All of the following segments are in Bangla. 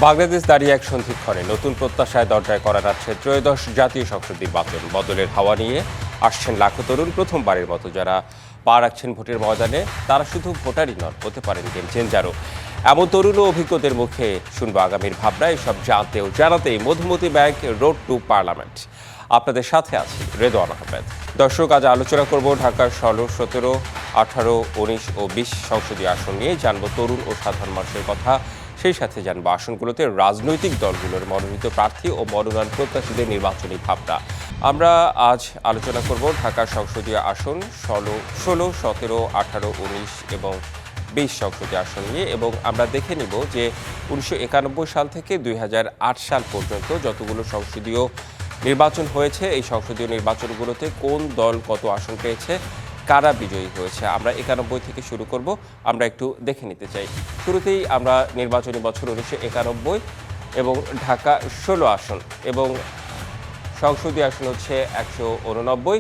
বাংলাদেশ দাঁড়িয়ে এক সন্ধিক্ষণে নতুন প্রত্যাশায় দরজায় করা যাচ্ছে ত্রয়োদশ জাতীয় সংসদ নির্বাচন। বদলের হাওয়া নিয়ে আসছেন লাখো তরুণ। প্রথমবারের মতো যারা পা রাখছেন ভোটের ময়দানে, তারা শুধু ভোটারই নন, হতে পারেন গেম চেঞ্জারও। এমন তরুণ ও অভিজ্ঞদের মুখে শুনবো আগামীর ভাবনা। এসব জানতে ও জানাতেই Madhumati bank road to parliament. আপনাদের সাথে আছি রেদওয়ান আহমেদ। দর্শক, আজ আলোচনা করব ঢাকার 16, 17, 18, 19 ও 20 সংসদীয় আসন নিয়ে। জানবো তরুণ ও সাধারণ মানুষের কথা, সেই সাথে জানবো আসনগুলোতে রাজনৈতিক দলগুলোর মনোনীত প্রার্থী ও মনোনয়ন প্রত্যাশীদের নির্বাচনী ভাবনা। আমরা আজ আলোচনা করব ঢাকার সংসদীয় আসন 16, 17, 18, 19 এবং 20 সংসদীয় আসন নিয়ে, এবং আমরা দেখে নিব যে 1991 সাল থেকে 2008 সাল পর্যন্ত যতগুলো সংসদীয় নির্বাচন হয়েছে, এই সংসদীয় নির্বাচনগুলোতে কোন দল কত আসন পেয়েছে, কারা বিজয়ী হয়েছে। আমরা 91 থেকে শুরু করব, আমরা একটু দেখে নিতে চাই। শুরুতেই আমরা নির্বাচনী বছর 1991 এবং ঢাকা 16 আসন এবং সংসদীয় আসন হচ্ছে 189।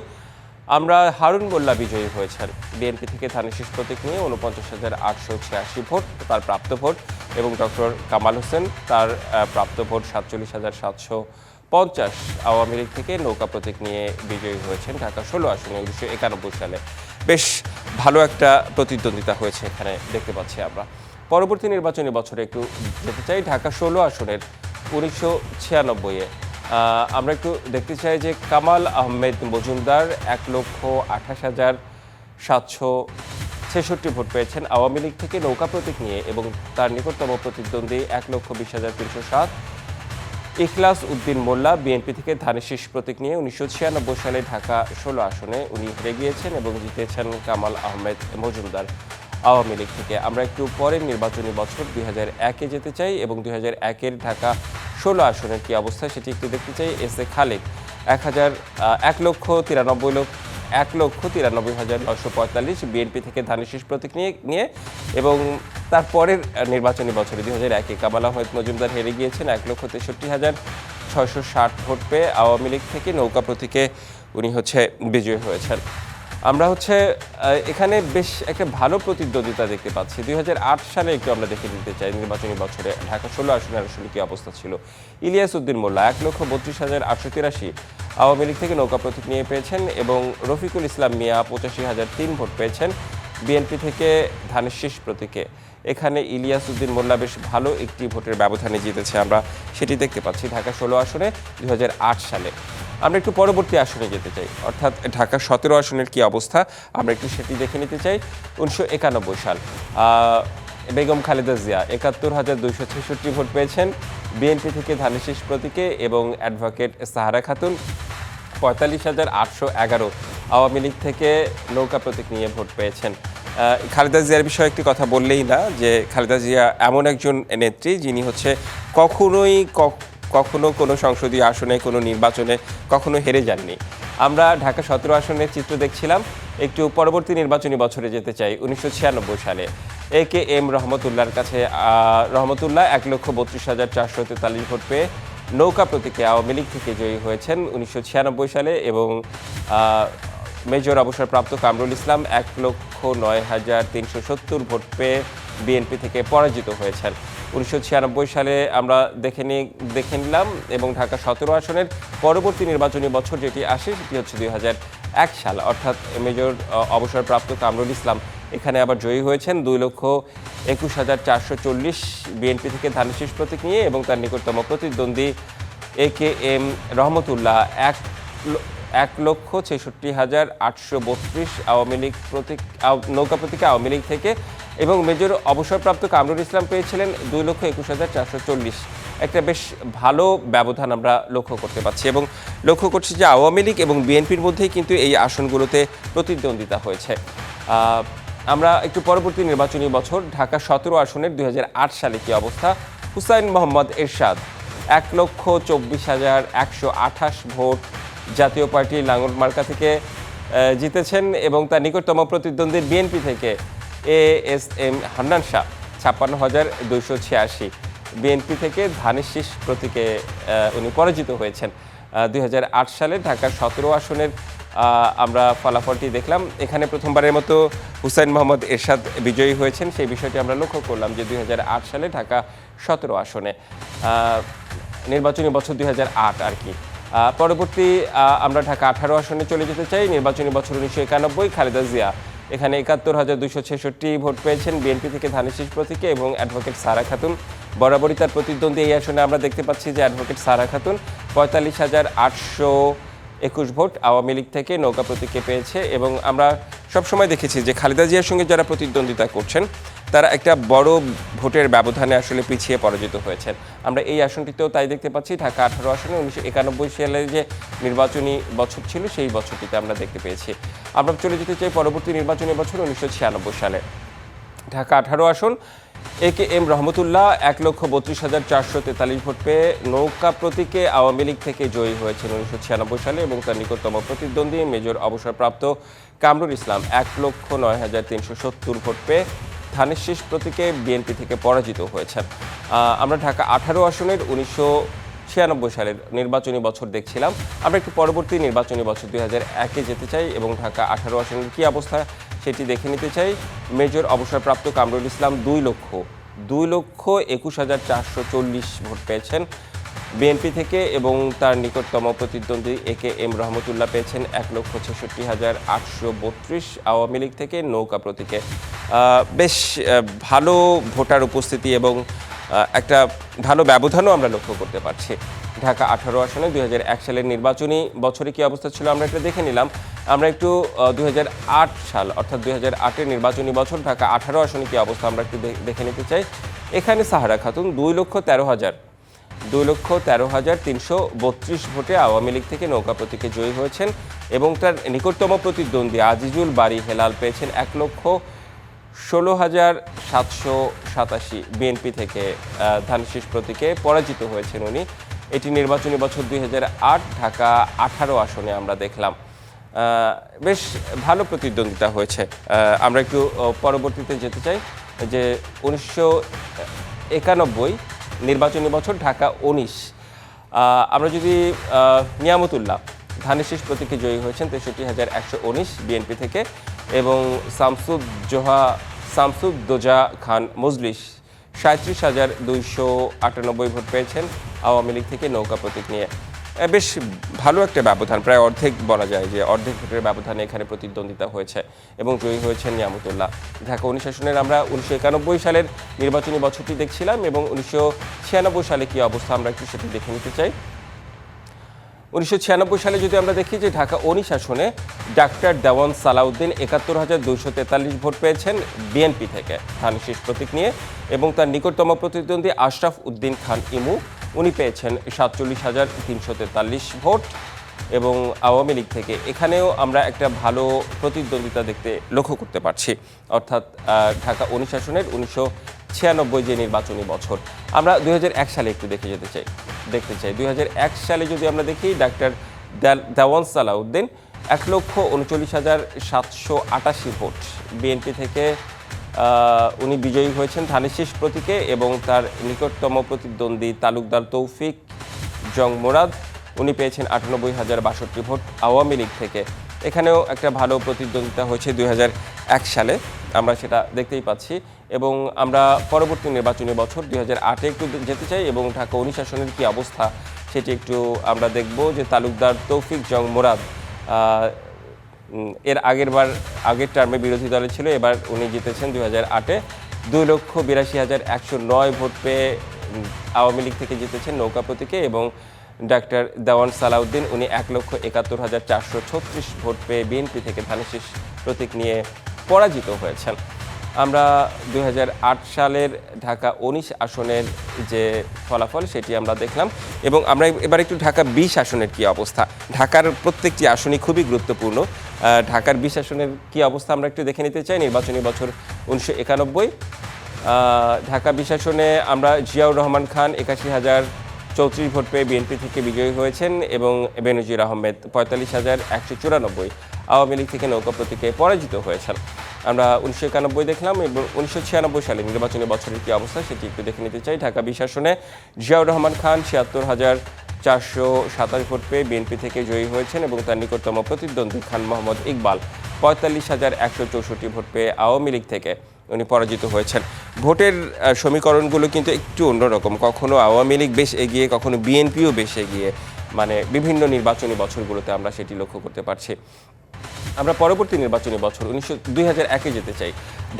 আমরা হারুন মোল্লা বিজয়ী হয়েছেন বিএনপি থেকে ধানের শীষ প্রতীক নিয়ে 49,886 ভোট তার প্রাপ্ত ভোট, এবং ডক্টর কামাল হোসেন তার প্রাপ্ত ভোট 47,750। আওয়ামী লীগ থেকে নৌকা প্রতীক নিয়ে বিজয়ী হয়েছেন ঢাকা 16 আসনে 1991 সালে। বেশ ভালো একটা প্রতিদ্বন্দ্বিতা হয়েছে এখানে দেখতে পাচ্ছি আমরা। পরবর্তী নির্বাচনী বছরে একটু যেতে চাই ঢাকা 16 আসনের 1996-এ। আমরা একটু দেখতে চাই যে কামাল আহমেদ মজুমদার 1,28,766 ভোট পেয়েছেন আওয়ামী লীগ থেকে নৌকা প্রতীক নিয়ে, এবং তার নিকটতম প্রতিদ্বন্দ্বী 1,20,307। ইখলাস উদ্দিন মোল্লা বিএনপি থেকে ধানের শীষ প্রতীক নিয়ে 1996 সালে ঢাকা 16 আসনে উনি হেরে গিয়েছেন এবং জিতেছেন কামাল আহমেদ মজুমদার আওয়ামী লীগ থেকে। আমরা একটু পরের নির্বাচনী বছর 2001-এ যেতে চাই এবং 2001-এর ঢাকা 16 আসনের কি অবস্থা সেটি একটু দেখতে চাই। এস এ খালেদ 1,93,945 বিএনপি থেকে ধানের শীষ প্রতীক নিয়ে এবং তারপরের নির্বাচনী বছরে 2001-এ কামাল আহমেদ মজুমদার হেরে গিয়েছেন 1,63,660 ভোট পেয়ে আওয়ামী লীগ থেকে নৌকা প্রতীকে উনি বিজয়ী হয়েছেন। আমরা এখানে বেশ একটা ভালো প্রতিদ্বন্দ্বিতা দেখতে পাচ্ছি। 2008 সালে একটু আমরা দেখে নিতে চাই নির্বাচনী বছরে ঢাকা 16 আসনের আসলে কি অবস্থা ছিল। ইলিয়াস উদ্দিন মোল্লা 1,32,883 আওয়ামী লীগ থেকে নৌকা প্রতীক নিয়ে পেয়েছেন, এবং রফিকুল ইসলাম মিয়া 85,003 ভোট পেয়েছেন বিএনপি থেকে ধানের শীষ প্রতীকে। এখানে ইলিয়াস উদ্দিন মোল্লা বেশ ভালো একটি ভোটের ব্যবধানে জিতেছে, আমরা সেটি দেখতে পাচ্ছি ঢাকা 16 আসনে 2008 সালে। আমরা একটু পরবর্তী আসনে যেতে চাই, অর্থাৎ ঢাকা 17 আসনের কি অবস্থা আমরা একটু সেটি দেখে নিতে চাই। 1991 সাল বেগম খালেদা জিয়া 71,266 ভোট পেয়েছেন বিএনপি থেকে ধানের শীষ প্রতীকে, এবং অ্যাডভোকেট সাহারা খাতুন 45,811 আওয়ামী লীগ থেকে নৌকা প্রতীক নিয়ে ভোট পেয়েছেন। খালেদা জিয়ার বিষয়ে একটি কথা বললেই না যে খালেদা জিয়া এমন একজন নেত্রী যিনি কখনো কোনো সংসদীয় আসনে কোনো নির্বাচনে কখনো হেরে যাননি। আমরা ঢাকা 17 আসনের চিত্র দেখছিলাম। একটু পরবর্তী নির্বাচনী বছরে যেতে চাই 1996 সালে। AKM রহমতুল্লাহর কাছে রহমতুল্লাহ 1,32,443 ভোট পেয়ে নৌকা প্রতীকে আওয়ামী লীগ থেকে জয়ী হয়েছেন 1996 সালে, এবং মেজর অবসরপ্রাপ্ত কামরুল ইসলাম 1,09,370 ভোট পেয়ে বিএনপি থেকে পরাজিত হয়েছেন 1996 সালে। আমরা দেখে নিলাম, এবং ঢাকা 17 আসনের পরবর্তী নির্বাচনী বছর যেটি আসে সেটি হচ্ছে 2001 সাল, অর্থাৎ মেজর অবসরপ্রাপ্ত কামরুল ইসলাম এখানে আবার জয়ী হয়েছেন 2,21,440 বিএনপি থেকে ধানের শীষ প্রতীক নিয়ে, এবং তার নিকটতম প্রতিদ্বন্দ্বী AKM রহমতুল্লাহ 1,66,832 আওয়ামী লীগ নৌকা প্রতীকে আওয়ামী লীগ থেকে, এবং মেজর অবসরপ্রাপ্ত কামরুল ইসলাম পেয়েছিলেন 2,21,440। একটা বেশ ভালো ব্যবধান আমরা লক্ষ্য করতে পারছি, এবং লক্ষ্য করছি যে আওয়ামী লীগ এবং বিএনপির মধ্যেই কিন্তু এই আসনগুলোতে প্রতিদ্বন্দ্বিতা হয়েছে। আমরা একটু পরবর্তী নির্বাচনী বছর ঢাকা 17 আসনের 2008 সালে কি অবস্থা। হুসাইন মোহাম্মদ এরশাদ 1,24,128 ভোট জাতীয় পার্টি লাঙ্গল মার্কা থেকে জিতেছেন, এবং তার নিকটতম প্রতিদ্বন্দ্বী বিএনপি থেকে ASM হান্নান শাহ 56,286 বিএনপি থেকে ধানের শীষ প্রতীকে উনি পরাজিত হয়েছেন। 2008 সালে ঢাকার 17 আসনের আমরা ফলাফলটি দেখলাম। এখানে প্রথমবারের মতো হুসাইন মোহাম্মদ এরশাদ বিজয়ী হয়েছেন, সেই বিষয়টি আমরা লক্ষ্য করলাম যে 2008 সালে ঢাকা 17 আসনে, নির্বাচনী বছর 2008 আর কি। পরবর্তী আমরা ঢাকা 18 আসনে চলে যেতে চাই। নির্বাচনী বছর 1991, খালেদা জিয়া এখানে ৭১,২৬৬ ভোট পেয়েছেন বিএনপি থেকে ধানের শীষ প্রতীকে, এবং অ্যাডভোকেট সারা খাতুন বরাবরই তার প্রতিদ্বন্দ্বী। এই আসনে আমরা দেখতে পাচ্ছি যে অ্যাডভোকেট সারা খাতুন ৪৫,৮২১ ভোট আওয়ামী লীগ থেকে নৌকা প্রতীকে পেয়েছে। এবং আমরা সবসময় দেখেছি যে খালেদা জিয়ার সঙ্গে যারা প্রতিদ্বন্দ্বিতা করছেন তারা একটা বড় ভোটের ব্যবধানে আসলে পিছিয়ে পরাজিত হয়েছেন। আমরা এই আসনটিতেও তাই দেখতে পাচ্ছি। ঢাকা 18 আসনে 1991 সালে যে নির্বাচনী বছর ছিল সেই বছরটিতে আমরা দেখতে পেয়েছি। আমরা চলে যেতে চাই পরবর্তী নির্বাচনী বছর 1996 সালে। ঢাকা 18 আসন, AKM রহমতুল্লাহ ১,৩২,৪৪৩ ভোট পেয়ে নৌকা প্রতীকে আওয়ামী লীগ থেকে জয়ী হয়েছেন 1996 সালে, এবং তার নিকটতম প্রতিদ্বন্দ্বী মেজর অবসরপ্রাপ্ত কামরুল ইসলাম ১,০৯,৩৭০ ভোট পেয়ে ধানের শীষ প্রতীকে বিএনপি থেকে পরাজিত হয়েছেন। আমরা ঢাকা 18 আসনের 1996 সালের নির্বাচনী বছর দেখছিলাম। আমরা একটু পরবর্তী নির্বাচনী বছর 2001-এ যেতে চাই এবং ঢাকা 18 আসনের কী অবস্থা সেটি দেখে নিতে চাই। মেজর অবসরপ্রাপ্ত কামরুল ইসলাম 2,21,440 ভোট পেয়েছেন বিএনপি থেকে, এবং তার নিকটতম প্রতিদ্বন্দ্বী AKM রহমতুল্লাহ পেয়েছেন 1,66,832 আওয়ামী লীগ থেকে নৌকা প্রতীকে। বেশ ভালো ভোটার উপস্থিতি এবং একটা ভালো ব্যবধানও আমরা লক্ষ্য করতে পারছি। ঢাকা 18 আসনে 2001 সালের নির্বাচনী বছরে কী অবস্থা ছিল আমরা এটা দেখে নিলাম। আমরা একটু 2008 সাল অর্থাৎ 2008-এর নির্বাচনী বছর ঢাকা 18 আসনে কী অবস্থা আমরা একটু দেখে নিতে চাই। এখানে সাহারা খাতুন 2,13,332 ভোটে আওয়ামী লীগ থেকে নৌকা প্রতীকে জয়ী হয়েছেন, এবং তার নিকটতম প্রতিদ্বন্দ্বী আজিজুল বারী হেলাল পেয়েছেন 1,16,787 বিএনপি থেকে ধানের শীষ প্রতীকে পরাজিত হয়েছেন উনি। এটি নির্বাচনী বছর 2008 ঢাকা 18 আসনে আমরা দেখলাম। বেশ ভালো প্রতিদ্বন্দ্বিতা হয়েছে। আমরা একটু পরবর্তীতে যেতে চাই যে 1991 নির্বাচনী বছর ঢাকা 19। আমরা যদি নিয়ামতুল্লাহ ধানের শীষ প্রতীকে জয়ী হয়েছেন 63,119 বিএনপি থেকে, এবং শামসুদ্দোজা খান মজলিস 37,298 ভোট পেয়েছেন আওয়ামী লীগ থেকে নৌকা প্রতীক নিয়ে। বেশ ভালো একটা ব্যবধান, প্রায় অর্ধেক বলা যায় যে অর্ধেক ভোটের ব্যবধানে এখানে প্রতিদ্বন্দ্বিতা হয়েছে এবং জয়ী হয়েছেন নিয়ামতুল্লাহ। ঢাকা 19 আসনের আমরা 1991 সালের নির্বাচনী বছরটি দেখছিলাম, এবং 1996 সালে কী অবস্থা আমরা একটু সেটি দেখে নিতে চাই। 1996 সালে যদি আমরা দেখি যে ঢাকা 19 আসনে ডাক্তার দেওয়ান সালাউদ্দিন 71,243 ভোট পেয়েছেন বিএনপি থেকে ধানের শীষ প্রতীক নিয়ে, এবং তার নিকটতম প্রতিদ্বন্দ্বী আশরাফ উদ্দিন খান ইমু উনি পেয়েছেন 47,343 ভোট, এবং আওয়ামী লীগ থেকে এখানেও আমরা একটা ভালো প্রতিদ্বন্দ্বিতা লক্ষ্য করতে পারছি। অর্থাৎ ঢাকা 19 আসনের 1996 যে নির্বাচনী বছর। আমরা 2001 সালে একটু দেখতে চাই। 2001 সালে যদি আমরা দেখি ডাক্তার দেওয়ান সালাউদ্দিন 1,39,788 ভোট বিএনপি থেকে উনি বিজয়ী হয়েছেন ধানের শীষ প্রতীকে, এবং তার নিকটতম প্রতিদ্বন্দ্বী তালুকদার তৌফিক জং মোরাদ উনি পেয়েছেন 98,062 ভোট আওয়ামী লীগ থেকে। এখানেও একটা ভালো প্রতিদ্বন্দ্বিতা হয়েছে 2001 সালে, আমরা সেটা দেখতেই পাচ্ছি। এবং আমরা পরবর্তী নির্বাচনী বছর 2008-এ একটু যেতে চাই, এবং ঢাকা 19 আসনের কী অবস্থা সেটি একটু আমরা দেখব যে তালুকদার তৌফিক জং মোরাদ এর আগের টার্মে বিরোধী দলে ছিল, এবার উনি জিতেছেন 2008-এ 2,82,109 ভোট পেয়ে আওয়ামী লীগ থেকে জিতেছেন নৌকা প্রতীকে, এবং ডাক্তার দেওয়ান সালাউদ্দিন উনি 1,71,436 ভোট পেয়ে বিএনপি থেকে ধানের শীষ প্রতীক নিয়ে পরাজিত হয়েছেন। আমরা 2008 সালের ঢাকা 19 আসনের যে ফলাফল সেটি আমরা দেখলাম, এবং আমরা এবার একটু ঢাকা 20 আসনের কী অবস্থা। ঢাকার প্রত্যেকটি আসনই খুবই গুরুত্বপূর্ণ। ঢাকার 20 আসনের কী অবস্থা আমরা একটু দেখে নিতে চাই। নির্বাচনী বছর 1991। ঢাকা 20 আসনে আমরা জিয়াউর রহমান খান 81,034 ভোট পেয়ে বিএনপি থেকে বিজয়ী হয়েছেন, এবং বেনজির আহমেদ 45,194 আওয়ামী লীগ থেকে নৌকা প্রতীকে পরাজিত হয়েছেন। আমরা 1991 দেখলাম, এবং 1996 সালে নির্বাচনী বছরের কী অবস্থা সেটি একটু দেখে নিতে চাই। ঢাকা 20 আসনে জিয়াউর রহমান খান 427 ভোট পেয়ে বিএনপি থেকে জয়ী হয়েছেন এবং তার নিকটতম প্রতিদ্বন্দ্বী খান মোহাম্মদ ইকবাল 45,164 ভোট পেয়ে আওয়ামী লীগ থেকে উনি পরাজিত হয়েছেন। ভোটের সমীকরণগুলো কিন্তু একটু অন্যরকম, কখনো আওয়ামী লীগ বেশ এগিয়ে, কখনো বিএনপিও বেশ এগিয়ে, মানে বিভিন্ন নির্বাচনী বছরগুলোতে আমরা সেটি লক্ষ্য করতে পারছি। আমরা পরবর্তী নির্বাচনী বছর 2001-এ যেতে চাই।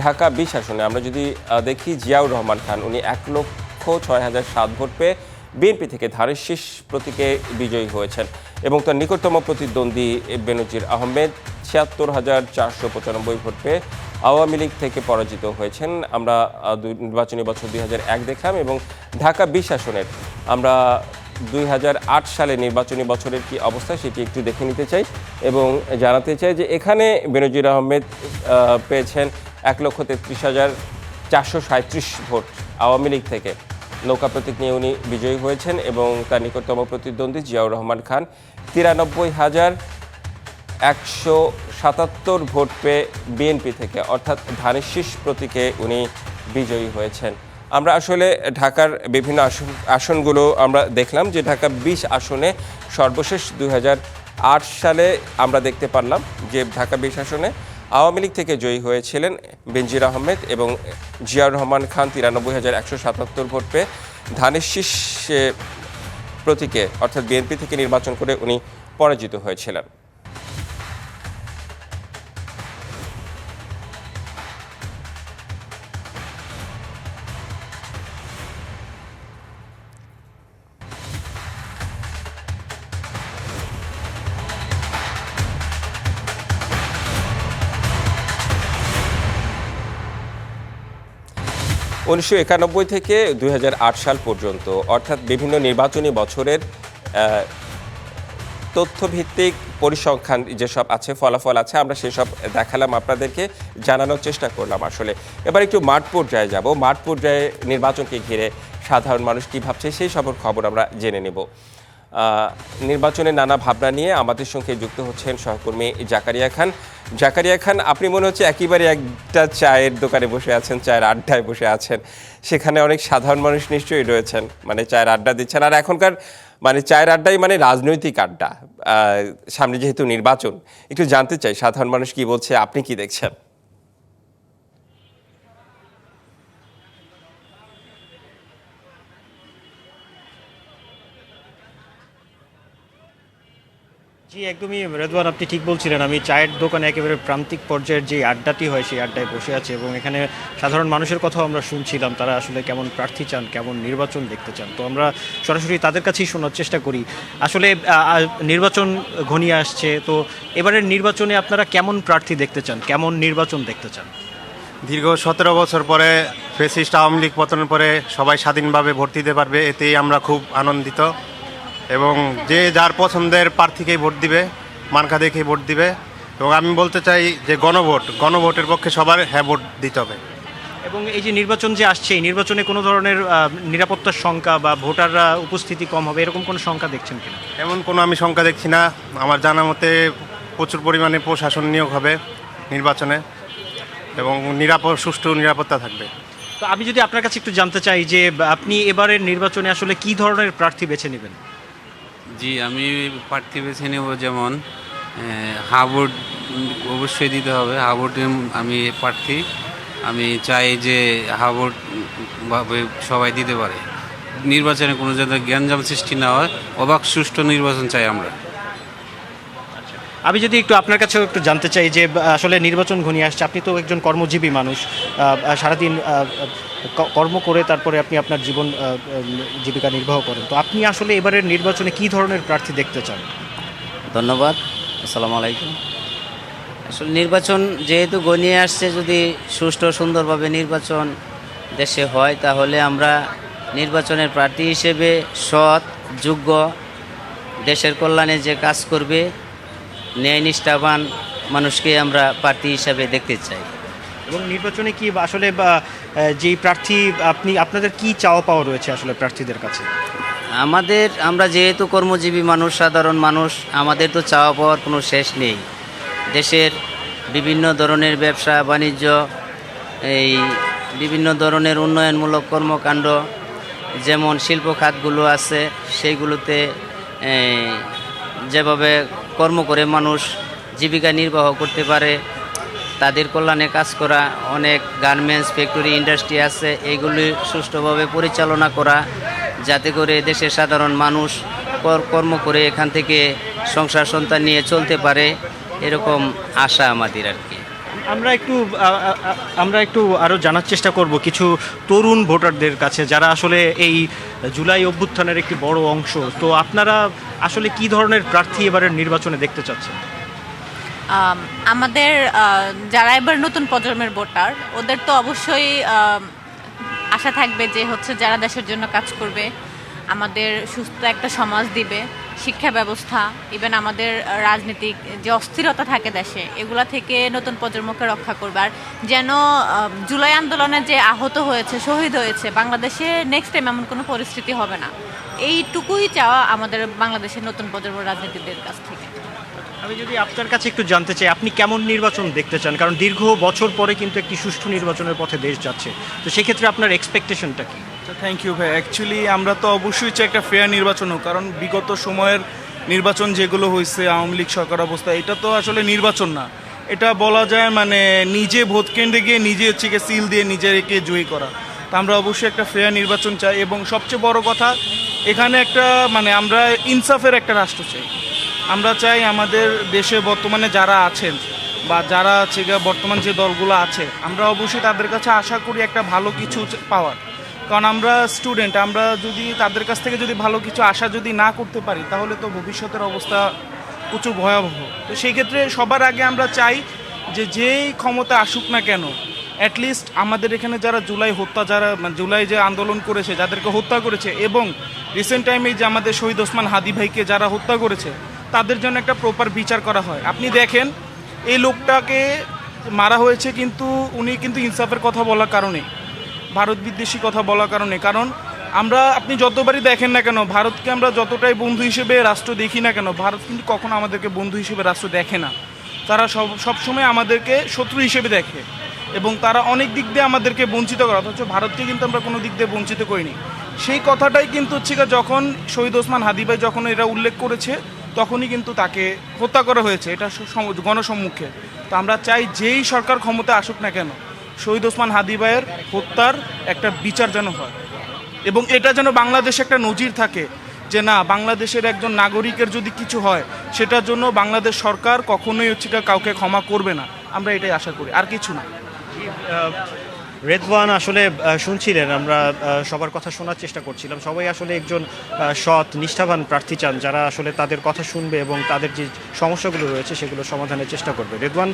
ঢাকা 20 আসনে আমরা যদি দেখি, জিয়াউর রহমান খান উনি 1,06,007 ভোট পেয়ে বিএনপি থেকে ধানের শীষ প্রতীকে বিজয়ী হয়েছেন এবং তার নিকটতম প্রতিদ্বন্দ্বী বেনজির আহমেদ 76,495 ভোট পেয়ে আওয়ামী লীগ থেকে পরাজিত হয়েছেন। আমরা নির্বাচনী বছর 2001 দেখলাম এবং ঢাকা 20 আসনের আমরা 2008 সালে নির্বাচনী বছরের কি অবস্থা সেটি একটু দেখে নিতে চাই এবং জানাতে চাই যে এখানে বেনজির আহমেদ পেয়েছেন 1,33,437 ভোট আওয়ামী লীগ থেকে। নৌকা প্রতীক নিয়ে উনি বিজয়ী হয়েছেন এবং তার নিকটতম প্রতিদ্বন্দ্বী জিয়াউর রহমান খান 93,177 ভোট পেয়ে বিএনপি থেকে, অর্থাৎ ধানের শীষ প্রতীকে উনি বিজয়ী হয়েছেন। আমরা আসলে ঢাকার বিভিন্ন আসনগুলো আমরা দেখলাম যে ঢাকা 20 আসনে সর্বশেষ 2008 সালে আমরা দেখতে পারলাম যে ঢাকা 20 আসনে আওয়ামী লীগ থেকে জয়ী হয়েছিলেন বেনজির আহমেদ এবং জিয়াউর রহমান খান 93,177 ভোট পেয়ে ধানের শীষ প্রতীকে অর্থাৎ বিএনপি থেকে নির্বাচন করে উনি পরাজিত হয়েছিলেন। 1991 থেকে 2008 সাল পর্যন্ত, অর্থাৎ বিভিন্ন নির্বাচনী বছরের তথ্যভিত্তিক পরিসংখ্যান যেসব আছে, ফলাফল আছে, আমরা সেসব দেখালাম, আপনাদেরকে জানানোর চেষ্টা করলাম। আসলে এবার একটু মাঠ পর্যায়ে যাব। মাঠ পর্যায়ে নির্বাচনকে ঘিরে সাধারণ মানুষ কী ভাবছে সেই সব খবর আমরা জেনে নেব। নির্বাচনের নানা ভাবনা নিয়ে আমাদের সঙ্গে যুক্ত হচ্ছেন সহকর্মী জাকারিয়া খান। জাকারিয়া খান, আপনি মনে হচ্ছে একেবারে একটা চায়ের দোকানে বসে আছেন, চায়ের আড্ডায় বসে আছেন। সেখানে অনেক সাধারণ মানুষ নিশ্চয়ই রয়েছেন, মানে চায়ের আড্ডা দিচ্ছেন। আর এখনকার মানে চায়ের আড্ডাই মানে রাজনৈতিক আড্ডা। সামনে যেহেতু নির্বাচন, একটু জানতে চাই সাধারণ মানুষ কি বলছে, আপনি কি দেখছেন? জি, একদমই রেদওয়ান, আপনি ঠিক বলছিলেন। আমি চায়ের দোকানে একেবারে প্রান্তিক পর্যায়ের যে আড্ডাটি হয় সেই আড্ডায় বসে আছে এবং এখানে সাধারণ মানুষের কথাও আমরা শুনছিলাম, তারা আসলে কেমন প্রার্থী চান, কেমন নির্বাচন দেখতে চান। তো আমরা সরাসরি তাদের কাছেই শোনার চেষ্টা করি। আসলে নির্বাচন ঘনিয়ে আসছে, তো এবারের নির্বাচনে আপনারা কেমন প্রার্থী দেখতে চান, কেমন নির্বাচন দেখতে চান? দীর্ঘ 17 বছর পরে ফ্যাসিস্ট আওয়ামী লীগ পতনের পরে সবাই স্বাধীনভাবে ভোট দিতে পারবে, এতেই আমরা খুব আনন্দিত। এবং যে যার পছন্দের প্রার্থীকেই ভোট দিবে, মার্কা দেখেই ভোট দিবে। এবং আমি বলতে চাই যে গণভোটের পক্ষে সবার হ্যাঁ ভোট দিতে হবে। এবং এই যে নির্বাচন যে আসছে, এই নির্বাচনে কোনো ধরনের নিরাপত্তার শঙ্কা বা ভোটাররা উপস্থিতি কম হবে এরকম কোনো শঙ্কা দেখছেন কিনা? এমন কোনো আমি শঙ্কা দেখছি না। আমার জানা মতে প্রচুর পরিমাণে প্রশাসন নিয়োগ হবে নির্বাচনে এবং সুষ্ঠু নিরাপত্তা থাকবে। তো আমি যদি আপনার কাছে একটু জানতে চাই যে আপনি এবারের নির্বাচনে আসলে কি ধরনের প্রার্থী বেছে নেবেন? জি, আমি প্রার্থী বেছে নেব, যেমন হাবুড অবশ্যই দিতে হবে। হাবুডে আমি প্রার্থী, আমি চাই যে হাবুড সবাই দিতে পারে। নির্বাচনে কোনো যাতে জ্ঞানজাম সৃষ্টি না হয়, অবাক সুষ্ঠু নির্বাচন চাই আমরা। আমি যদি একটু আপনার কাছেও একটু জানতে চাই যে আসলে নির্বাচন ঘনিয়ে আসছে, আপনি তো একজন কর্মজীবী মানুষ, সারাদিন কর্ম করে তারপরে আপনি আপনার জীবিকা নির্বাহ করেন। তো আপনি আসলে এবারের নির্বাচনে কি ধরনের প্রার্থী দেখতে চান? ধন্যবাদ, আসসালামু আলাইকুম। আসলে নির্বাচন যেহেতু ঘনিয়ে আসছে, যদি সুষ্ঠু সুন্দরভাবে নির্বাচন দেশে হয় তাহলে আমরা নির্বাচনের প্রার্থী হিসেবে সৎ, যোগ্য, দেশের কল্যাণে যে কাজ করবে, ন্যায় নিষ্ঠাবান মানুষকে আমরা প্রার্থী হিসাবে দেখতে চাই। এবং নির্বাচনে কি আসলে যেই প্রার্থী আপনাদের কি চাওয়া পাওয়া রয়েছে আসলে প্রার্থীদের কাছে? আমরা যেহেতু কর্মজীবী মানুষ, সাধারণ মানুষ, আমাদের তো চাওয়া পাওয়ার কোনো শেষ নেই। দেশের বিভিন্ন ধরনের ব্যবসা বাণিজ্য, এই বিভিন্ন ধরনের উন্নয়নমূলক কর্মকাণ্ড, যেমন শিল্প খাতগুলো আছে সেইগুলোতে যেভাবে কর্ম করে মানুষ জীবিকা নির্বাহ করতে পারে, তাদের কল্যাণে কাজ করা, অনেক গার্মেন্টস ফ্যাক্টরি ইন্ডাস্ট্রি আছে, এগুলি সুষ্ঠুভাবে পরিচালনা করা, যাতে করে দেশের সাধারণ মানুষ কর্ম করে এখান থেকে সংসার সন্তান নিয়ে চলতে পারে, এরকম আশা আমাদের আর কি। আমরা একটু আরও জানার চেষ্টা করব কিছু তরুণ ভোটারদের কাছে, যারা আসলে এই জুলাই অভ্যুত্থানের একটি বড় অংশ। তো আপনারা আসলে কি ধরনের প্রার্থী এবারের নির্বাচনে দেখতে চাচ্ছেন? আমাদের যারা এবার নতুন প্রজন্মের ভোটার, ওদের তো অবশ্যই আশা থাকবে যে হচ্ছে যারা দেশের জন্য কাজ করবে, আমাদের সুস্থ একটা সমাজ দিবে, শিক্ষা ব্যবস্থা, ইভেন আমাদের রাজনীতিক যে অস্থিরতা থাকে দেশে, এগুলা থেকে নতুন প্রজন্মকে রক্ষা করবে। আর যেন জুলাই আন্দোলনে যে আহত হয়েছে, শহীদ হয়েছে, বাংলাদেশে নেক্সট টাইম এমন কোনো পরিস্থিতি হবে না, এইটুকুই চাওয়া আমাদের বাংলাদেশের নতুন প্রজন্ম রাজনীতিকদের কাছ থেকে। আমি যদি আপনার কাছে একটু জানতে চাই, আপনি কেমন নির্বাচন দেখতে চান? কারণ দীর্ঘ বছর পরে কিন্তু একটি সুষ্ঠু নির্বাচনের পথে দেশ যাচ্ছে, তো সেক্ষেত্রে আপনার এক্সপেকটেশনটা কি? থ্যাংক ইউ ভাই। অ্যাকচুয়ালি আমরা তো অবশ্যই চাই একটা ফেয়ার নির্বাচন হোক, কারণ বিগত সময়ের নির্বাচন যেগুলো হয়েছে আওয়ামী লীগ সরকার অবস্থা, এটা তো আসলে নির্বাচন না, এটা বলা যায় মানে নিজে ভোট কেন্দ্রে গিয়ে নিজে হচ্ছে সিল দিয়ে নিজেকে জয়ী করা। তো আমরা অবশ্যই একটা ফেয়ার নির্বাচন চাই, এবং সবচেয়ে বড় কথা এখানে একটা মানে আমরা ইনসাফের একটা রাষ্ট্র চাই। আমরা চাই আমাদের দেশে বর্তমানে যারা আছেন বা যারা হচ্ছে বর্তমান যে দলগুলো আছে, আমরা অবশ্যই তাদের কাছে আশা করি একটা ভালো কিছু পাওয়ার। কারণ আমরা স্টুডেন্ট, আমরা যদি তাদের কাছ থেকে যদি ভালো কিছু আশা যদি না করতে পারি, তাহলে তো ভবিষ্যতের অবস্থা প্রচুর ভয়াবহ। তো সেই ক্ষেত্রে সবার আগে আমরা চাই যে যেই ক্ষমতা আসুক না কেন, অ্যাটলিস্ট আমাদের এখানে যারা জুলাই যে আন্দোলন করেছে, যাদেরকে হত্যা করেছে, এবং রিসেন্ট টাইমে যে আমাদের শহীদ ওসমান হাদি ভাইকে যারা হত্যা করেছে, তাদের জন্য একটা প্রপার বিচার করা হয়। আপনি দেখেন এই লোকটাকে মারা হয়েছে, কিন্তু উনি কিন্তু ইনসাফের কথা বলার কারণে, ভারত বিদ্বেষী কথা বলার কারণে। কারণ আপনি যতবারই দেখেন না কেন, ভারতকে আমরা যতটাই বন্ধু হিসেবে রাষ্ট্র দেখি না কেন, ভারত কিন্তু কখনো আমাদেরকে বন্ধু হিসেবে রাষ্ট্র দেখে না। তারা সবসময় আমাদেরকে শত্রু হিসেবে দেখে, এবং তারা অনেক দিক দিয়ে আমাদেরকে বঞ্চিত করে, অথচ ভারতকে কিন্তু আমরা কোনো দিক দিয়ে বঞ্চিত করিনি। সেই কথাটাই কিন্তু হচ্ছে যখন শহীদ ওসমান হাদি ভাই যখন এরা উল্লেখ করেছে, তখনই কিন্তু তাকে হত্যা করা হয়েছে, এটা গণসম্মুখে। তো আমরা চাই যেই সরকার ক্ষমতা আসুক না কেন, শহীদ ওসমান হাদি ভাইয়ের হত্যার একটা বিচার যেন হয়, এবং এটা যেন বাংলাদেশে একটা নজির থাকে যে না, বাংলাদেশের একজন নাগরিকের যদি কিছু হয়, সেটার জন্য বাংলাদেশ সরকার কখনোই হচ্ছে কাউকে ক্ষমা করবে না। আমরা এটাই আশা করি, আর কিছু না। রেদওয়ান, আসলে শুনছিলেন, আমরা সবার কথা শোনার চেষ্টা করছিলাম। সবাই আসলে একজন সৎ নিষ্ঠাবান প্রার্থী চান, যারা আসলে তাদের কথা শুনবে এবং তাদের যে সমস্যাগুলো রয়েছে সেগুলো সমাধানের চেষ্টা করবে। রেদওয়ান,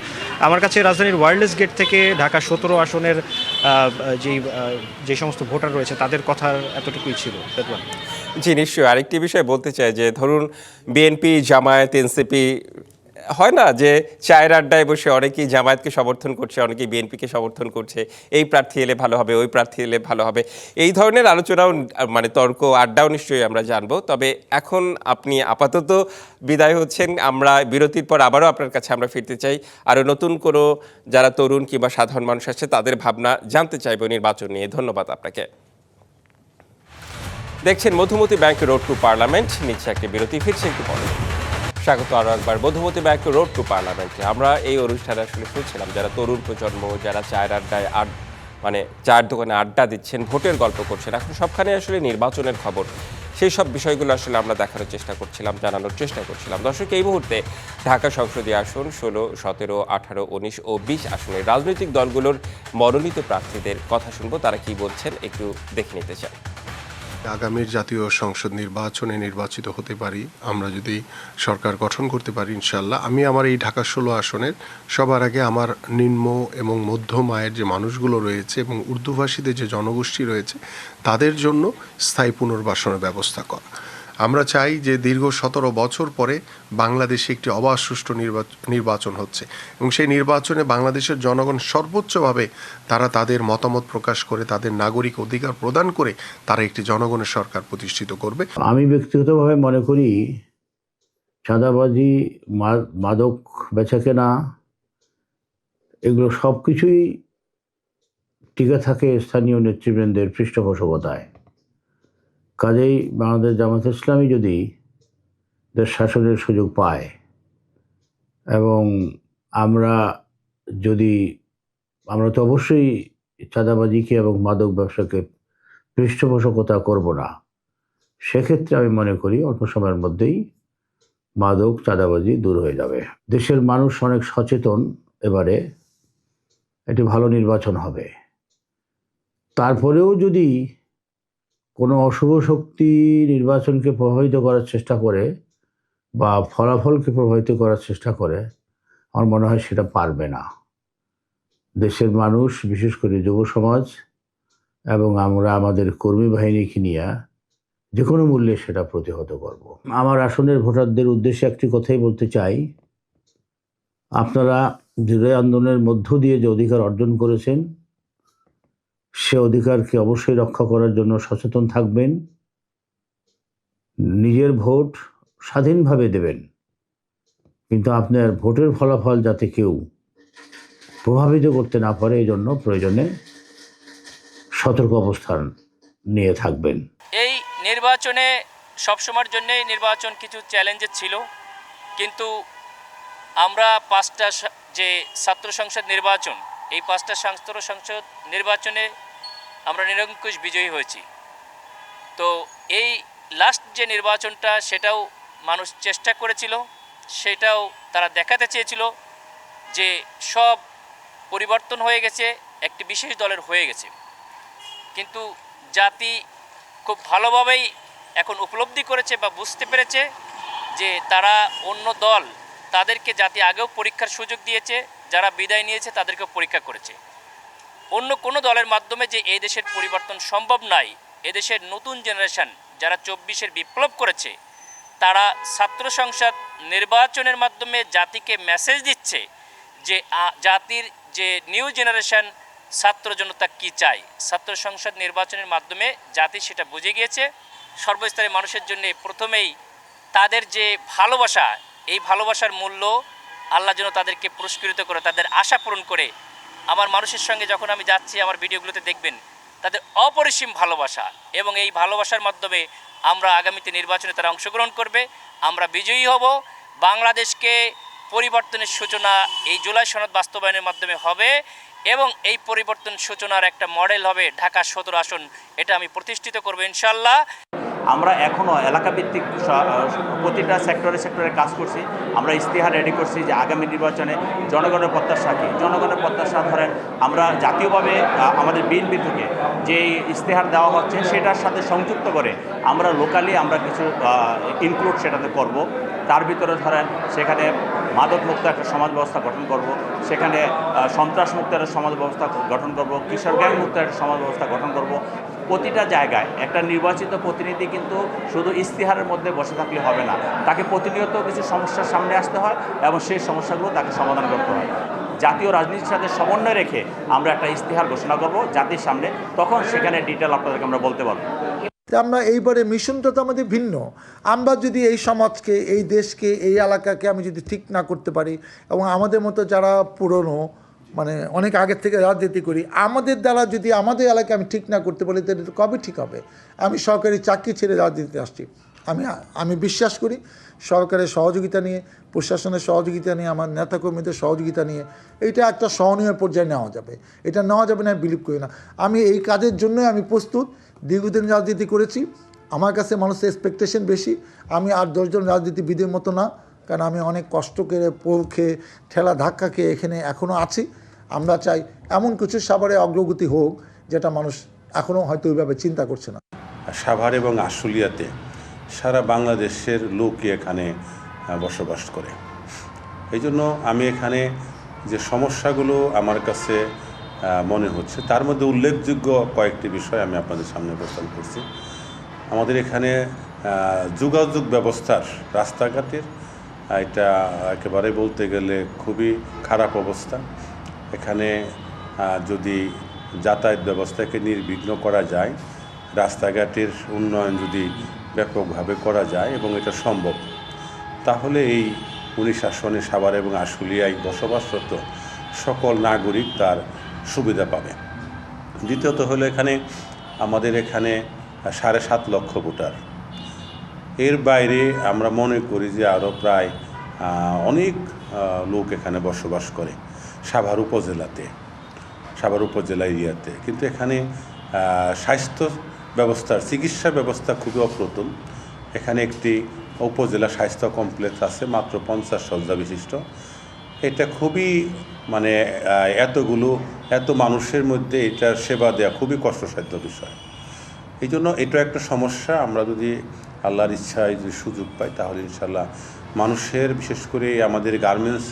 আমার কাছে রাজধানীর ওয়্যারলেস গেট থেকে ঢাকা 17 আসনের যে সমস্ত ভোটার রয়েছে তাদের কথা এতটুকুই ছিল। রেদওয়ান জি, নিশ্চয়ই। আরেকটি বিষয় বলতে চাই যে ধরুন বিএনপি, জামায়াত, এনসিপি, হয় না যে চায়ের আড্ডায় বসে অনেকেই জামায়াতকে সমর্থন করছে, অনেকেই বিএনপিকে সমর্থন করছে, এই প্রার্থী এলে ভালো হবে, ওই প্রার্থী এলে ভালো হবে, এই ধরনের আলোচনাও মানে তর্ক আড্ডাও নিশ্চয়ই আমরা জানবো। তবে এখন আপনি আপাতত বিদায় হচ্ছেন, আমরা বিরতির পর আবারও আপনার কাছে আমরা ফিরতে চাই, আরও নতুন কোনো যারা তরুণ কিংবা সাধারণ মানুষ আছে তাদের ভাবনা জানতে চাইব নির্বাচন নিয়ে। ধন্যবাদ আপনাকে। দেখছেন Madhumati bank road to parliament. নিচ্ছে একটি বিরতি, ফিরছে একটু পরে। স্বাগত আরও একবার মধুমতি ব্যাংক রোড টু পার্লামেন্টে। আমরা এই অনুষ্ঠানে আসলে শুনছিলাম যারা তরুণ প্রজন্ম, যারা চায়ের আড্ডায় মানে চায়ের দোকানে আড্ডা দিচ্ছেন, ভোটের গল্প করছেন, এখন সবখানে আসলে নির্বাচনের খবর, সেই সব বিষয়গুলো আসলে আমরা দেখানোর চেষ্টা করছিলাম, জানানোর চেষ্টা করছিলাম। দর্শক, এই মুহূর্তে ঢাকা সংসদীয় আসন 16, 17, 18, 19 ও 20 আসনের রাজনৈতিক দলগুলোর মনোনীত প্রার্থীদের কথা শুনবো, তারা কি বলছেন একটু দেখে নিতে চাই। আগামীর জাতীয় সংসদ নির্বাচনে নির্বাচিত হতে পারি, আমরা যদি সরকার গঠন করতে পারি ইনশাল্লাহ, আমি আমার এই ঢাকা 16 আসনের সবার আগে আমার নিম্ন এবং মধ্যম আয়ের যে মানুষগুলো রয়েছে এবং উর্দুভাষীদের যে জনগোষ্ঠী রয়েছে তাদের জন্য স্থায়ী পুনর্বাসনের ব্যবস্থা করা। আমরা চাই যে দীর্ঘ 17 বছর পরে বাংলাদেশে একটি অবাধ সুষ্ঠু নির্বাচন হচ্ছে, এবং সেই নির্বাচনে বাংলাদেশের জনগণ সর্বোচ্চভাবে তারা তাদের মতামত প্রকাশ করে, তাদের নাগরিক অধিকার প্রদান করে তারা একটি জনগণের সরকার প্রতিষ্ঠিত করবে। আমি ব্যক্তিগতভাবে মনে করি চাঁদাবাজি, মাদক বেচাকেনা, এগুলো সব কিছুই টিকে থাকে স্থানীয় নেতৃবৃন্দের পৃষ্ঠপোষকতায়। কাজেই বাংলাদেশ জামায়াত ইসলামী যদি দেশ শাসনের সুযোগ পায় এবং আমরা তো অবশ্যই চাঁদাবাজিকে এবং মাদক ব্যবসাকে পৃষ্ঠপোষকতা করব না। সেক্ষেত্রে আমি মনে করি অল্প সময়ের মধ্যেই মাদক চাঁদাবাজি দূর হয়ে যাবে। দেশের মানুষ অনেক সচেতন, এবারে একটি ভালো নির্বাচন হবে। তারপরেও যদি কোনো অশুভ শক্তি নির্বাচনকে প্রভাবিত করার চেষ্টা করে বা ফলাফলকে প্রভাবিত করার চেষ্টা করে, আমার মনে হয় সেটা পারবে না। দেশের মানুষ, বিশেষ করে যুব সমাজ এবং আমরা আমাদের কর্মী বাহিনীকে নিয়ে যে কোনো মূল্যে সেটা প্রতিহত করব। আমার আসনের ভোটারদের উদ্দেশ্যে একটি কথাই বলতে চাই, আপনারা জুলাই আন্দোলনের মধ্য দিয়ে যে অধিকার অর্জন করেছেন, সে অধিকারকে অবশ্যই রক্ষা করার জন্য সচেতন থাকবেন। নিজের ভোট স্বাধীনভাবে দেবেন, কিন্তু আপনার ভোটের ফলাফল যাতে কেউ প্রভাবিত করতে না পারে, এই জন্য প্রয়োজনে সতর্ক অবস্থান নিয়ে থাকবেন। এই নির্বাচনে সবসময়ের জন্যই নির্বাচন কিছু চ্যালেঞ্জের ছিল, কিন্তু আমরা 5টা যে ছাত্র সংসদ নির্বাচন, এই 5টা ছাত্র সংসদ নির্বাচনে আমরা নিরঙ্কুশ বিজয়ী হয়েছি। তো এই লাস্ট যে নির্বাচনটা, সেটাও মানুষ চেষ্টা করেছিল, সেটাও তারা দেখাতে চেয়েছিল যে সব পরিবর্তন হয়ে গেছে, একটি বিশেষ দলের হয়ে গেছে। কিন্তু জাতি খুব ভালোভাবেই এখন উপলব্ধি করেছে বা বুঝতে পেরেছে যে তারা অন্য দল, তাদেরকে জাতি আগেও পরীক্ষার সুযোগ দিয়েছে, যারা বিদায় নিয়েছে তাদেরকেও পরীক্ষা করেছে। অন্য কোনো দলের মাধ্যমে যে এই দেশের পরিবর্তন সম্ভব নয়, এদেশের নতুন জেনারেশন যারা 24-এর বিপ্লব করেছে, তারা ছাত্র সংসদ নির্বাচনের মাধ্যমে জাতিকে মেসেজ দিচ্ছে যে জাতির যে নিউ জেনারেশন ছাত্র জনতা কী চায়। ছাত্র সংসদ নির্বাচনের মাধ্যমে জাতি সেটা বুঝে গিয়েছে। সর্বস্তরের মানুষের জন্য প্রথমেই তাদের যে ভালোবাসা, এই ভালোবাসার মূল্য আল্লাহ যেন তাদেরকে পুরস্কৃত করে, তাদের আশা পূরণ করে। আমার মানুষের সঙ্গে যখন আমি যাচ্ছি, আমার ভিডিওগুলোতে দেখবেন তাদের অপরিসীম ভালোবাসা, এবং এই ভালোবাসার মাধ্যমে আমরা আগামীতে নির্বাচনে তারা অংশগ্রহণ করবে, আমরা বিজয়ী হব। বাংলাদেশকে পরিবর্তনের সূচনা এই জুলাই সনদ বাস্তবায়নের মাধ্যমে হবে, এবং এই পরিবর্তন সূচনার একটা মডেল হবে ঢাকা 17 আসন। এটা আমি প্রতিষ্ঠিত করব ইনশাআল্লাহ। আমরা এখনও এলাকাভিত্তিক প্রতিটা সেক্টরে কাজ করছি। আমরা ইশতেহার রেডি করছি যে আগামী নির্বাচনে জনগণের প্রত্যাশা কী। জনগণের প্রত্যাশা ধরেন আমরা জাতীয়ভাবে আমাদের বিএনপি থেকে যে ইশতেহার দেওয়া হচ্ছে, সেটার সাথে সংযুক্ত করে আমরা লোকালি আমরা কিছু ইনক্লুড সেটাতে করব। তার ভিতরে ধরেন সেখানে মাদক মুক্ত একটা সমাজ ব্যবস্থা গঠন করব, সেখানে সন্ত্রাস মুক্ত একটা সমাজ ব্যবস্থা গঠন করব, কিশোর গ্যাং মুক্ত একটা সমাজ ব্যবস্থা গঠন করব। প্রতিটা জায়গায় একটা নির্বাচিত প্রতিনিধি কিন্তু শুধু ইশতেহারের মধ্যে বসে থাকলে হবে না, তাকে প্রতিনিয়ত কিছু সমস্যার সামনে আসতে হয় এবং সেই সমস্যাগুলো তাকে সমাধান করতে হয়। জাতীয় রাজনীতির সাথে সমন্বয় রেখে আমরা একটা ইশতেহার ঘোষণা করব জাতির সামনে, তখন সেখানে ডিটেল আপনাদেরকে আমরা বলতে পারবো। আমরা এইবারে মিশনটা তো আমাদের ভিন্ন। আমরা যদি এই সমাজকে, এই দেশকে, এই এলাকাকে আমি যদি ঠিক না করতে পারি, এবং আমাদের মতো যারা পুরনো মানে অনেক আগের থেকে রাজনীতি করি, আমাদের দ্বারা যদি আমাদের এলাকা আমি ঠিক না করতে পারি, তাহলে কবে ঠিক হবে? আমি সরকারি চাকরি ছেড়ে রাজনীতিতে আসছি। আমি বিশ্বাস করি সরকারের সহযোগিতা নিয়ে, প্রশাসনের সহযোগিতা নিয়ে, আমার নেতাকর্মীদের সহযোগিতা নিয়ে এইটা একটা সহনীয় পর্যায়ে নেওয়া যাবে। এটা নেওয়া যাবে না বিলিভ করি না। আমি এই কাজের জন্যই আমি প্রস্তুত। দীর্ঘদিন রাজনীতি করেছি, আমার কাছে মানুষের এক্সপেকটেশন বেশি। আমি আর 10 জন রাজনীতিবিদের মতো না, কারণ আমি অনেক কষ্ট করে পৌঁছে ঠেলা ধাক্কা খেয়ে এখানে এখনও আছি। আমরা চাই এমন কিছু সাভারে অগ্রগতি হোক যেটা মানুষ এখনও হয়তো ওইভাবে চিন্তা করছে না। সাভার এবং আশুলিয়াতে সারা বাংলাদেশের লোকই এখানে বসবাস করে। এই জন্য আমি এখানে যে সমস্যাগুলো আমার কাছে মনে হচ্ছে, তার মধ্যে উল্লেখযোগ্য কয়েকটি বিষয় আমি আপনাদের সামনে উপস্থাপন করছি। আমাদের এখানে যোগাযোগ ব্যবস্থার, রাস্তাঘাটের এটা একেবারে বলতে গেলে খুবই খারাপ অবস্থা। এখানে যদি যাতায়াত ব্যবস্থাকে নির্বিঘ্ন করা যায়, রাস্তাঘাটের উন্নয়ন যদি ব্যাপকভাবে করা যায় এবং এটা সম্ভব, তাহলে এই 19 আসনে সাভার এবং আশুলিয়ায় বসবাসরত সকল নাগরিক তার সুবিধা পাবে। দ্বিতীয়ত হলো আমাদের এখানে 7.5 লক্ষ ভোটার। এর বাইরে আমরা মনে করি যে আরও প্রায় অনেক লোক এখানে বসবাস করে সাভার উপজেলা এরিয়াতে, কিন্তু এখানে স্বাস্থ্য ব্যবস্থার চিকিৎসা ব্যবস্থা খুবই অপ্রতুল। এখানে একটি উপজেলা স্বাস্থ্য কমপ্লেক্স আছে মাত্র 50 শয্যা বিশিষ্ট। এটা খুবই মানে এত মানুষের মধ্যে এটার সেবা দেওয়া খুবই কষ্টসাধ্য বিষয়। এই জন্য এটা একটা সমস্যা। আমরা যদি আল্লাহর ইচ্ছায় যদি সুযোগ পাই তাহলে ইনশাল্লাহ মানুষের, বিশেষ করে আমাদের গার্মেন্টস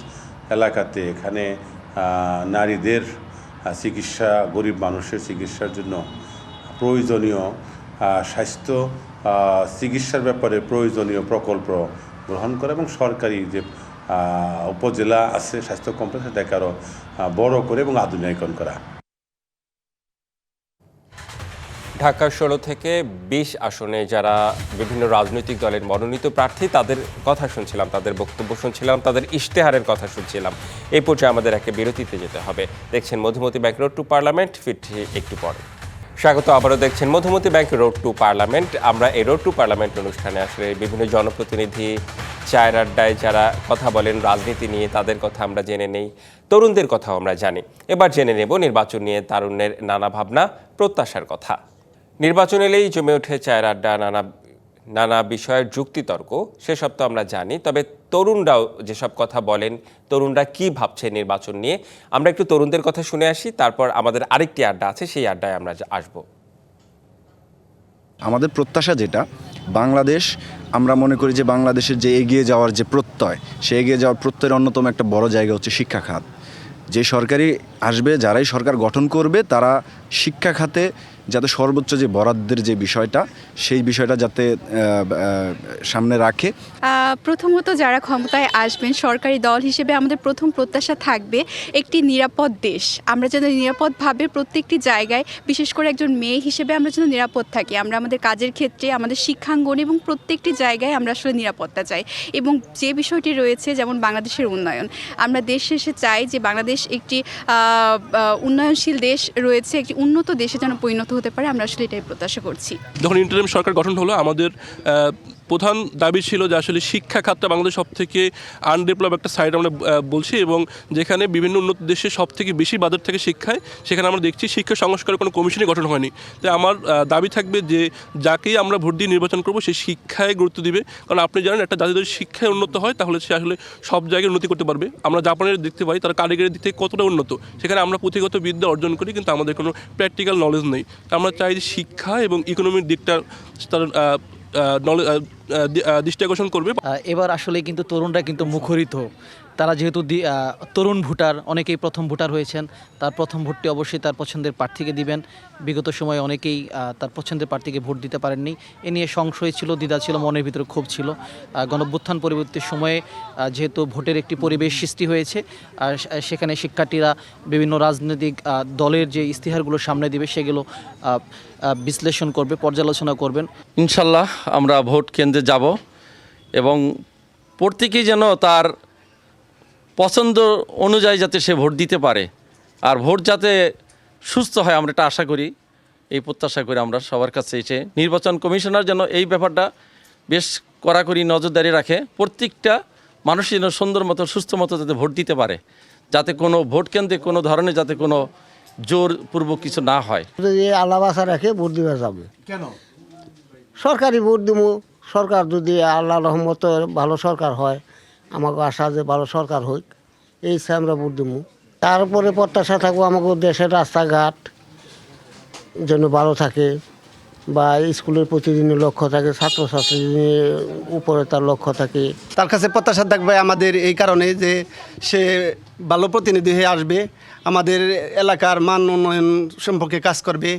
এলাকাতে এখানে নারীদের চিকিৎসা, গরিব মানুষের চিকিৎসার জন্য প্রয়োজনীয় স্বাস্থ্য চিকিৎসার ব্যাপারে প্রয়োজনীয় প্রকল্প গ্রহণ করা এবং সরকারি যে উপজেলা আছে স্বাস্থ্য কমপ্লেক্স এটাকে আরও বড় করে এবং আধুনিকরণ করা। ঢাকা 16 থেকে 20 আসনে যারা বিভিন্ন রাজনৈতিক দলের মনোনীত প্রার্থী, তাদের কথা শুনছিলাম, তাদের বক্তব্য শুনছিলাম, তাদের ইশতেহারের কথা শুনছিলাম। এই পর্যায়ে আমাদের একটা বিরতিতে যেতে হবে। দেখছেন Madhumati bank road to parliament, ফিরছি একটু পরে। স্বাগত, আবারও দেখছেন Madhumati bank road to parliament. আমরা এই রোড টু পার্লামেন্ট অনুষ্ঠানে আসলে বিভিন্ন জনপ্রতিনিধি, চায়ের আড্ডায় যারা কথা বলেন রাজনীতি নিয়ে, তাদের কথা আমরা জেনে নেই, তরুণদের কথাও আমরা জানি। এবার জেনে নেব নির্বাচন নিয়ে তারুণ্যের নানা ভাবনা, প্রত্যাশার কথা। নির্বাচন এলেই জমে ওঠে চায়ের আড্ডা, নানা বিষয়ের যুক্তিতর্ক, সেসব তো আমরা জানি। তবে তরুণরাও যেসব কথা বলেন, তরুণরা কি ভাবছে নির্বাচন নিয়ে, আমরা একটু তরুণদের কথা শুনে আসি, তারপর আমাদের আরেকটি আড্ডা আছে, সেই আড্ডায় আমরা আসব। আমাদের প্রত্যাশা যেটা, বাংলাদেশ, আমরা মনে করি যে বাংলাদেশের যে এগিয়ে যাওয়ার যে প্রত্যয়, সে এগিয়ে যাওয়ার প্রত্যয়ের অন্যতম একটা বড় জায়গা হচ্ছে শিক্ষা খাত। যে সরকারি আসবে, যারাই সরকার গঠন করবে, তারা শিক্ষা খাতে যাতে সর্বোচ্চ যে বরাদ্দের যে বিষয়টা, সেই বিষয়টা যাতে সামনে রাখে। প্রথমত যারা ক্ষমতায় আসবেন সরকারি দল হিসেবে আমাদের প্রথম প্রত্যাশা থাকবে একটি নিরাপদ দেশ। আমরা যেন নিরাপদভাবে প্রত্যেকটি জায়গায়, বিশেষ করে একজন মেয়ে হিসেবে আমরা যেন নিরাপদ থাকি। আমরা আমাদের কাজের ক্ষেত্রে, আমাদের শিক্ষাঙ্গন এবং প্রত্যেকটি জায়গায় আমরা আসলে নিরাপত্তা চাই। এবং যে বিষয়টি রয়েছে যেমন বাংলাদেশের উন্নয়ন, আমরা দেশ শেষে চাই যে বাংলাদেশ একটি উন্নয়নশীল দেশ রয়েছে, একটি উন্নত দেশে যেন পরিণত হতে পারে। আমরা আসলে এটাই প্রত্যাশা করছি। যখন ইন্টারিম সরকার গঠন হলো, আমাদের প্রধান দাবি ছিল যে আসলে শিক্ষা খাতটা বাংলাদেশ সব থেকে আনডেভেলপ একটা সাইড আমরা বলছি, এবং যেখানে বিভিন্ন উন্নত দেশে সব থেকে বেশি বাজার থেকে শিক্ষায়, সেখানে আমরা দেখছি শিক্ষা সংস্কারের কোনো কমিশনই গঠন হয়নি। তাই আমার দাবি থাকবে যে যাকেই আমরা ভোট দিয়ে নির্বাচন করবো সে শিক্ষায় গুরুত্ব দিবে। কারণ আপনি জানেন, একটা জাতি যদি শিক্ষায় উন্নত হয় তাহলে সে আসলে সব জায়গায় উন্নতি করতে পারবে। আমরা জাপানের দেখতে পাই তারা কারিগরের দিক থেকে কতটা উন্নত, সেখানে আমরা পুঁথিগত বিদ্যা অর্জন করি কিন্তু আমাদের কোনো প্র্যাকটিক্যাল নলেজ নেই। আমরা চাই যে শিক্ষা এবং ইকোনমির দিকটা তার দৃষ্টি আকর্ষণ করবে। এবার আসলে কিন্তু তরুণরা কিন্তু মুখরিত। তারা যেহেতু তরুণ ভোটার, অনেকেই প্রথম ভোটার হয়েছেন, তার প্রথম ভোটটি অবশ্যই তার পছন্দের প্রার্থীকে দিবেন। বিগত সময়ে অনেকেই তার পছন্দের প্রার্থীকে ভোট দিতে পারেননি। এ নিয়ে সংশয় ছিল, দ্বিধা ছিল, মনের ভিতরে ক্ষোভ ছিল। গণঅভ্যুত্থান পরবর্তীর সময়ে যেহেতু ভোটের একটি পরিবেশ সৃষ্টি হয়েছে, আর সেখানে শিক্ষার্থীরা বিভিন্ন রাজনৈতিক দলের যে ইস্তিহারগুলো সামনে দিবে সেগুলো বিশ্লেষণ করবে, পর্যালোচনা করবেন। ইনশাল্লাহ আমরা ভোট কেন্দ্রে যাব এবং প্রত্যেকেই যেন তার পছন্দ অনুযায়ী যাতে সে ভোট দিতে পারে, আর ভোট যাতে সুস্থ হয় আমরা এটা আশা করি, এই প্রত্যাশা করে আমরা সবার কাছে এসে নির্বাচন কমিশনার যেন এই ব্যাপারটা বেশ কড়াকড়ি নজরদারি রাখে, প্রত্যেকটা মানুষ যেন সুন্দর মতো সুস্থ মতো যাতে ভোট দিতে পারে, যাতে কোনো ভোট কেন্দ্রে কোনো ধরনের যাতে কোনো জোরপূর্বক কিছু না হয়। যদি আল্লাহ বাসা রাখে ভোট দিবে যাবে। কেন? সরকারি ভোট দিব, সরকার যদি আল্লাহ রহমত ভালো সরকার হয়, আমাকে আশা যে ভালো সরকার হোক, এই ইচ্ছা আমরা ভোট দিব। তারপরে প্রত্যাশা থাকবো আমাকে দেশের রাস্তাঘাট যেন ভালো থাকে, বা স্কুলের প্রতিদিনের লক্ষ্য থাকে, ছাত্রছাত্রীর উপরে তার লক্ষ্য থাকে। তার কাছে প্রত্যাশা থাকবে আমাদের এই কারণে যে সে ভালো প্রতিনিধি হয়ে আসবে, আমাদের এলাকার মান উন্নয়ন সম্পর্কে কাজ করবে,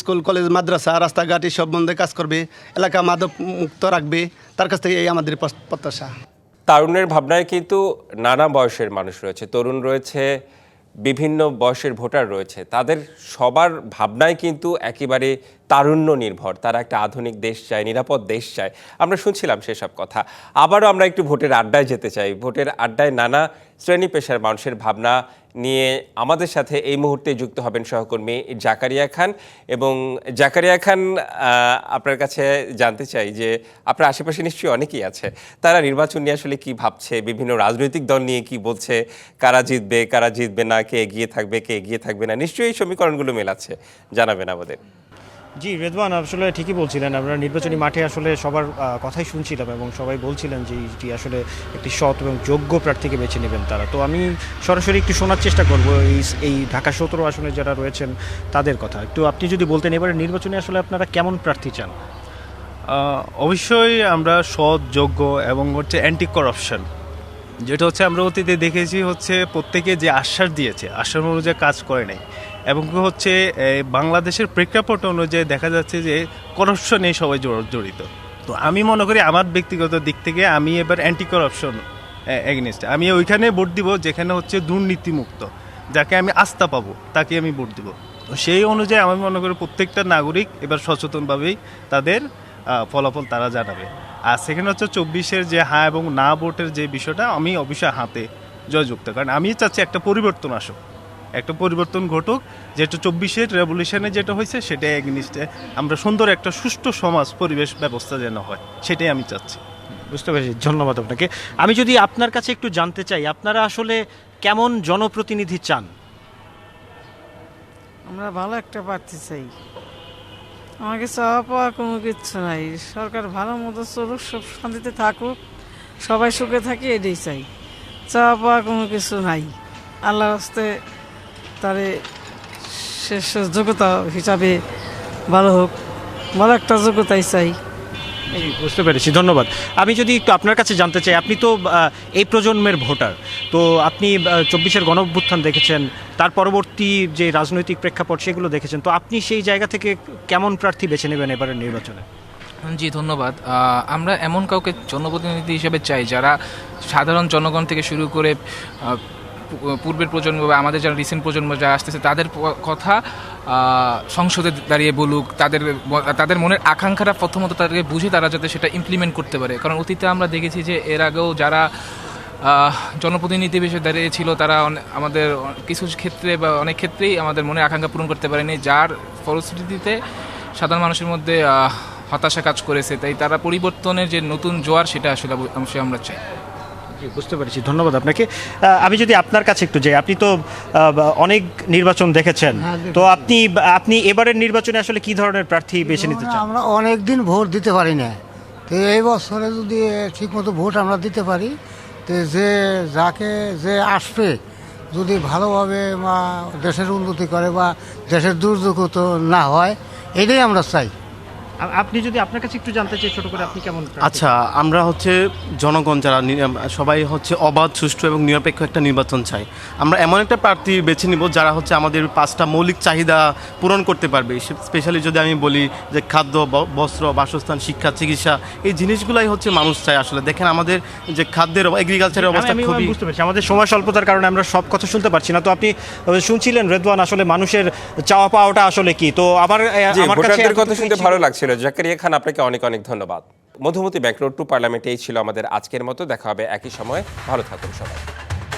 স্কুল কলেজ মাদ্রাসা রাস্তাঘাট এই সম্বন্ধে কাজ করবে, এলাকা মাদক মুক্ত রাখবে। তার কাছ থেকে এই আমাদের প্রত্যাশা। তারুণ্যের ভাবনায় কিন্তু নানা বয়সের মানুষ রয়েছে, তরুণ রয়েছে, বিভিন্ন বয়সের ভোটার রয়েছে, তাদের সবার ভাবনায় কিন্তু একেবারে তারুণ্য নির্ভর। তারা একটা আধুনিক দেশ চায়, নিরাপদ দেশ চায়। আমরা শুনছিলাম সেসব কথা। আবারও আমরা একটু ভোটের আড্ডায় যেতে চাই। ভোটের আড্ডায় নানা শ্রেণী পেশার মানুষের ভাবনা নিয়ে আমাদের সাথে এই মুহূর্তে যুক্ত হবেন সহকর্মী জাকারিয়া খান। এবং জাকারিয়া খান, আপনার কাছে জানতে চাই যে আপনার আশেপাশে নিশ্চয়ই অনেকেই আছে, তারা নির্বাচন নিয়ে আসলে কি ভাবছে, বিভিন্ন রাজনৈতিক দল নিয়ে কি বলছে, কারা জিতবে না, কে এগিয়ে থাকবে না, নিশ্চয়ই এই সমীকরণগুলো মেলাচ্ছে, জানাবেন আমাদের। জি রেদওয়ান, আসলে ঠিকই বলছিলেন, আমরা নির্বাচনী মাঠে আসলে সবার কথাই শুনছিলাম এবং সবাই বলছিলেন যে এটি আসলে একটি সৎ এবং যোগ্য প্রার্থীকে বেছে নেবেন তারা। তো আমি সরাসরি একটু শোনার চেষ্টা করব এই ঢাকা 17 আসনে যারা রয়েছেন তাদের কথা। একটু আপনি যদি বলতেন এবারে নির্বাচনে আসলে আপনারা কেমন প্রার্থী চান? অবশ্যই আমরা সৎ, যোগ্য এবং হচ্ছে অ্যান্টি করাপশন, যেটা হচ্ছে আমরা অতীতে দেখেছি হচ্ছে প্রত্যেকে যে আশ্বাস দিয়েছে আশ্বাস অনুযায়ী কাজ করে নাই, এবং হচ্ছে বাংলাদেশের প্রেক্ষাপট অনুযায়ী দেখা যাচ্ছে যে করাপশনে সবাই জড়িত। তো আমি মনে করি আমার ব্যক্তিগত দিক থেকে আমি এবার অ্যান্টি করাপশন এগেনস্টে আমি ওইখানে ভোট দিব যেখানে হচ্ছে দুর্নীতিমুক্ত, যাকে আমি আস্থা পাবো তাকে আমি ভোট দিব। তো সেই অনুযায়ী আমি মনে করি প্রত্যেকটা নাগরিক এবার সচেতনভাবেই তাদের ফলাফল তারা জানাবে। আর সেখানে হচ্ছে 24-এর যে হ্যাঁ এবং না ভোটের যে বিষয়টা, আমি অবশ্যই হাতে জয়যুক্ত, কারণ আমি চাচ্ছি একটা পরিবর্তন আসুক, একটা পরিবর্তন ঘটুক, যেটা 24-এর রেভলিউশনে যেটা হয়েছে সেটা এগেনিস্টে আমরা সুন্দর একটা সুষ্ঠু সমাজ পরিবেশ ব্যবস্থা যেন হয়, সেটাই আমি চাচ্ছি। বুঝতে পেরেছি, ধন্যবাদ আপনাকে। আমি যদি আপনার কাছে একটু জানতে চাই, আপনারা আসলে কেমন জনপ্রতিনিধি চান? আমরা ভালো একটা প্রার্থী চাই, আমাকে চাওয়া পাওয়া কোনো কিচ্ছু নাই, সরকার ভালো মতো চলুক, সব শান্তিতে থাকুক, সবাই সুখে থাকি, এটাই চাই। চাওয়া পাওয়া কোনো কিছু নাই, আল্লাহ হস্তে তারে শেষ যোগ্যতা হিসাবে ভালো হোক, ভালো একটা যোগ্যতাই চাই। বুঝতে পেরেছি, ধন্যবাদ। আমি যদি একটু আপনার কাছে জানতে চাই, আপনি তো এই প্রজন্মের ভোটার, তো আপনি 24-এর গণঅভ্যুত্থান দেখেছেন, তার পরবর্তী যে রাজনৈতিক প্রেক্ষাপট সেগুলো দেখেছেন, তো আপনি সেই জায়গা থেকে কেমন প্রার্থী বেছে নেবেন এবারের নির্বাচনে? জি ধন্যবাদ। আমরা এমন কাউকে জনপ্রতিনিধি হিসেবে চাই যারা সাধারণ জনগণ থেকে শুরু করে পূর্বের প্রজন্ম বা আমাদের যারা রিসেন্ট প্রজন্ম যারা আসতেছে তাদের কথা সংসদে দাঁড়িয়ে বলুক, তাদের মনের আকাঙ্ক্ষাটা প্রথমত তাদেরকে বুঝে তারা যাতে সেটা ইমপ্লিমেন্ট করতে পারে। কারণ অতীতে আমরা দেখেছি যে এর আগেও যারা জনপ্রতিনিধি হিসেবে দাঁড়িয়েছিল তারা আমাদের কিছু ক্ষেত্রে বা অনেক ক্ষেত্রেই আমাদের মনের আকাঙ্ক্ষা পূরণ করতে পারেনি, যার ফলশ্রুতিতে সাধারণ মানুষের মধ্যে হতাশা কাজ করেছে। তাই তারা পরিবর্তনের যে নতুন জোয়ার সেটা আসলে আমরা চাই। বুঝতে পেরেছি, ধন্যবাদ আপনাকে। আমি যদি আপনার কাছে একটু যাই, আপনি তো অনেক নির্বাচন দেখেছেন, তো আপনি এবারের নির্বাচনে আসলে কি ধরনের প্রার্থী বেছে নিতে চান? আমরা অনেক দিন ভোট দিতে পারি না, তো এই বছরে যদি ঠিকমতো ভোট আমরা দিতে পারি, তো যে আসবে যদি ভালোভাবে বা দেশের উন্নতি করে বা দেশের দুর্যোগ তো না হয়, এটাই আমরা চাই। আপনি যদি আপনার কাছে একটু জানতে চাই ছোট করে, আপনি কেমন? আচ্ছা, আমরা হচ্ছে জনগণ যারা সবাই হচ্ছে অবাধ, সুষ্ঠু এবং নিরপেক্ষ একটা নির্বাচন চাই। আমরা এমন একটা প্রার্থী বেছে নিব যারা হচ্ছে আমাদের 5টা মৌলিক চাহিদা পূরণ করতে পারবে। স্পেশালি যদি আমি বলি যে খাদ্য, বস্ত্র, বাসস্থান, শিক্ষা, চিকিৎসা, এই জিনিসগুলাই হচ্ছে মানুষ চায়। আসলে দেখেন আমাদের যে খাদ্যের এগ্রিকালচারের অবস্থা খুবই, বুঝতে পারছি আমাদের সময় স্বল্পতার কারণে আমরা সব কথা শুনতে পারছি না। তো আপনি শুনছিলেন রেদওয়ান, আসলে মানুষের চাওয়া পাওয়াটা আসলে কি? তো আমার কাছে কথা শুনতে ভালো লাগছিল। জাকারিয়া খান, আপনাকে অনেক অনেক ধন্যবাদ। Madhumati bank road to parliament এই ছিল আমাদের আজকের মতো। দেখা হবে একই সময়, ভালো থাকুন সবাই।